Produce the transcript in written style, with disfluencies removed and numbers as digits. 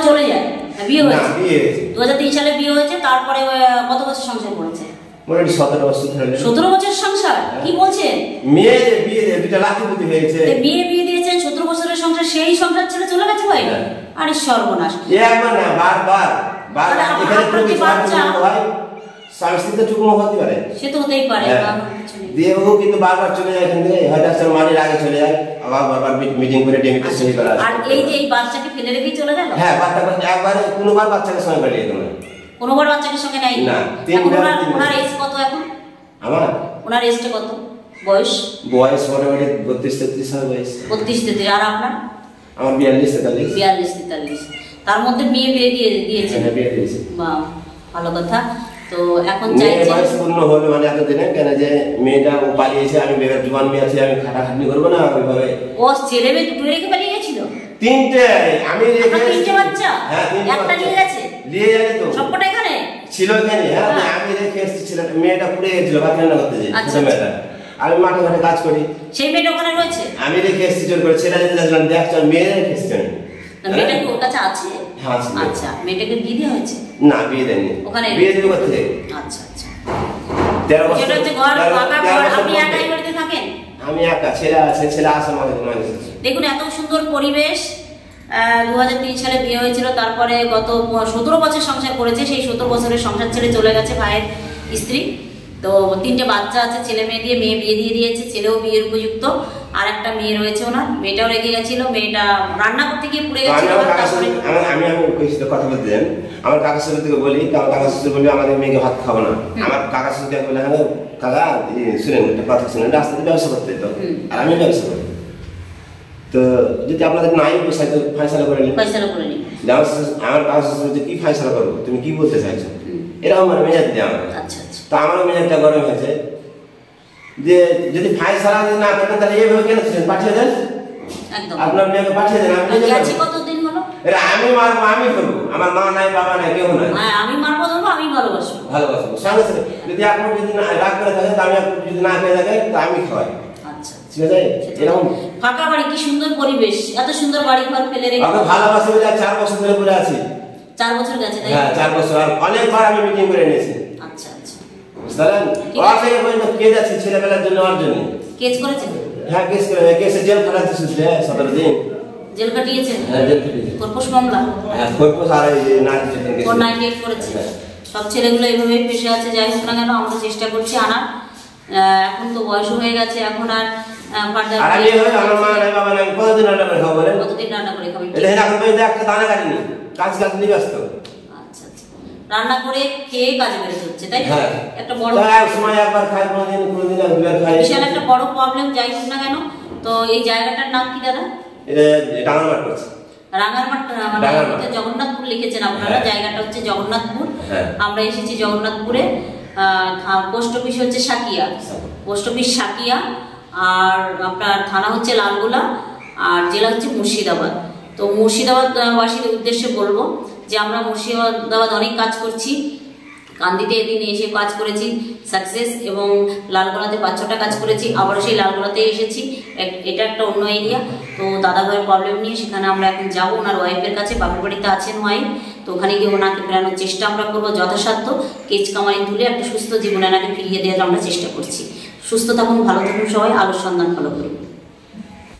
চলে যায় বিয়ে হয়েছে 2003 সালে বিয়ে হয়েছে তারপরে কত বছর সংসার করেছে মোটামুটি 17 বছর ধরে 17 বছর সংসার কি বলছেন মেয়ে বিয়ে দুটো লাঠিপতি হয়েছে বিয়ে দিয়েছেন 17 বছরের সংসার সেই সংসার ছেড়ে চলে গেছে ভাই আরে সর্বনাশ একবার না বারবার এখানে প্রতি বাচ্চা হয় সাংস্কৃতিক টুকরো হতে পারে সে তো হতেই পারে দিয়ে ও কিন্তু বারবার চলে যায় এখান থেকে হয়তো আসলে মাটির আগে চলে যায় আবার বারবার মিটিং করে ডেমিতে সই করা আর এই যে এই বাচ্চাকে ফেলে রেখে চলে গেল হ্যাঁ বাচ্চা একবার কোনোবার বাচ্চাকে সঙ্গে পাঠিয়ে দিল না কোনোবার বাচ্চাকে সঙ্গে নাই না ওনার এজ কত এখন আমার ওনার এজটা কত বয়স মোটামুটি 32-33 সাল বয়স 32-33 আর আপনার আমার 42-43 তার মধ্যে মেয়ে বিয়ে দিয়েছে হ্যাঁ বিয়ে দিয়েছে বাহ ভালো কথা তো এখন চাইছি বয়স পূর্ণ হলো মানে এতদিনে কেন যে মেয়েটা ও পালিয়েছে আমি বেকার জুয়ান মেয়ে আছি আমি খাটাখাটনি করবো না ওইভাবে ও ছেলে মেয়ে দুটো রেখে পালিয়ে গেছিল তিনটে আমি রেখে তিনটে বাচ্চা হ্যাঁ একটা নিয়ে গেছে নিয়ে যাবে তো সবকটা এখানে ছিল এখানে হ্যাঁ আমি রেখে এসেছি ছেলেটা মেয়েটা পুড়ে গেছিল বাকি রান্না করতে যাই ছোট মেয়েটা আমি মাঠে ঘাটে কাজ করি সেই মেয়েটা ওখানে রয়েছে আমি রেখে এসেছি জোর করে ছেলে যেতে যাচ্ছিলাম দেখছো মেয়ে রেখে এসেছি মেয়েটা কি ওর কাছে আছে হ্যাঁ আচ্ছা মেয়েটাকে বিয়ে দেওয়া হয়েছে না বিয়ে দেয়নি ওখানে বিয়ে দেবো কোথায় আচ্ছা আচ্ছা 13 বছর যেটা হচ্ছে ঘর পাকা ঘর আপনি একাই বাড়িতে থাকেন আমি একা ছেলে আছে ছেলে আসে মাঝে মাঝে দেখুন এত সুন্দর পরিবেশ 2003 সালে বিয়ে হয়েছিল তারপরে গত 17 বছর সংসার করেছে সেই 17 বছরের সংসার ছেড়ে চলে গেছে ভাইয়ের স্ত্রী তো তিনটে বাচ্চা আছে ছেলে মেয়ে দিয়ে মেয়ে বিয়ে দিয়ে দিয়েছে ছেলেও বিয়ের উপযুক্ত আর একটা মেয়ে রয়েছে ওনার মেয়েটাও রেখে গেছিল মেয়েটা রান্না করতে গিয়ে পুড়ে গেছিল আমি কথা বলতে চান আমার কাকা শ্বশুর থেকে বলি কারণ কাকা শ্বশুর বলি আমাদের মেয়েকে ভাত খাবো না আমার কাকা শ্বশুর থেকে বলে হ্যাঁ কাকা শুনেন একটা কথা শুনেন রাস্তাতে ব্যবসা করতে তো আর আমি ব্যবসা করি তো যদি আপনাদের নাই পোষায় তো ফয়সালা করে নিন আমার কাকা শ্বশুর কি ফয়সালা করবো তুমি কি বলতে চাইছো এরকম আমার মেজাজ দিয়ে আমার আচ্ছা আচ্ছা তো আমারও মেজাজটা গরম হয়েছে যে যদি ফায়সালা না করেন তাহলে এইভাবে কেন পাঠিয়ে দেন একদম আপনার মেয়েকে পাঠিয়ে দেন আমি কতদিন হলো আমি মারবো আমি করবো আমার মা নাই বাবা নাই কেউ নাই আমি মারবো ধরবো আমি ভালোবাসবো সঙ্গে সঙ্গে যদি আপনি যদি না রাগ করে থাকেন আমি যদি না খেয়ে থাকেন তা আমি খাওয়াই আচ্ছা ঠিক আছে এরকম ফাঁকা বাড়ি কি সুন্দর পরিবেশ এত সুন্দর বাড়ি ঘর ফেলে রেখে আমি ভালোবাসি বলে 4 বছর ধরে পড়ে আছি 4 বছর গেছে তাই হ্যাঁ 4 বছর আর অনেকবার আমি মিটিং করে নিয়েছি আচ্ছা আচ্ছা বুঝলেন ওকে বলতে কে যাচ্ছে ছেলেবেলার জন্য আর জন্য কেস করেছে হ্যাঁ কেস করে কেসে জেল খাটাতে শুনতে 17 দিন জেল কাটিয়েছেন হ্যাঁ জেল কাটিয়েছে কর্পোস মামলা হ্যাঁ কর্পোস আর এই 98 করেছে সব ছেলেগুলো এইভাবেই পেশে আছে যাই হোক না কেন আমরা চেষ্টা করছি আনার এখন তো বয়স হয়ে গেছে এখন আর ফার্দার আর আমি হয় আমার মা নাই বাবা নাই কতদিন রান্না করে খাবো বলেন কতদিন রান্না করে খাবেন এটা এখন তো একটা দানা কাটিনি কাজ নিয়ে ব্যস্ত আচ্ছা আচ্ছা রান্না করে খেয়ে কাজে বের হচ্ছে তাই একটা বড় সময় একবার খাই কোনদিন দুবার খাই বিশাল একটা বড় প্রবলেম যাই হোক না কেন তো এই জায়গাটার নাম কি দাদা এটা ডাঙ্গারমাঠ করছে রাঙ্গারমাঠ মানে জগন্নাথপুর লিখেছেন আপনারা জায়গাটা হচ্ছে জগন্নাথপুর আমরা এসেছি জগন্নাথপুরে পোস্ট অফিস হচ্ছে সাকিয়া পোস্ট অফিস সাকিয়া আর আপনার থানা হচ্ছে লালগোলা আর জেলা হচ্ছে মুর্শিদাবাদ তো মুর্শিদাবাদ বাসীর উদ্দেশ্যে বলবো যে আমরা মুর্শিদাবাদ অনেক কাজ করছি কান্দিতে এদিন এসে কাজ করেছি সাকসেস এবং লালগোলাতে 5-6টা কাজ করেছি আবারও সেই লালগোলাতে এসেছি এটা একটা অন্য এরিয়া তো দাদা ভাইয়ের প্রবলেম নিয়ে সেখানে আমরা এখন যাবো ওনার ওয়াইফের কাছে বাপের বাড়িতে আছেন ওয়াইফ তো ওখানে গিয়ে ওনাকে ফেরানোর চেষ্টা আমরা করবো যথাসাধ্য কেচ কামাই তুলে একটা সুস্থ জীবনে ওনাকে ফিরিয়ে দেওয়ার আমরা চেষ্টা করছি সুস্থ থাকুন ভালো থাকুন সবাই আলোর সন্ধান ফলো করুন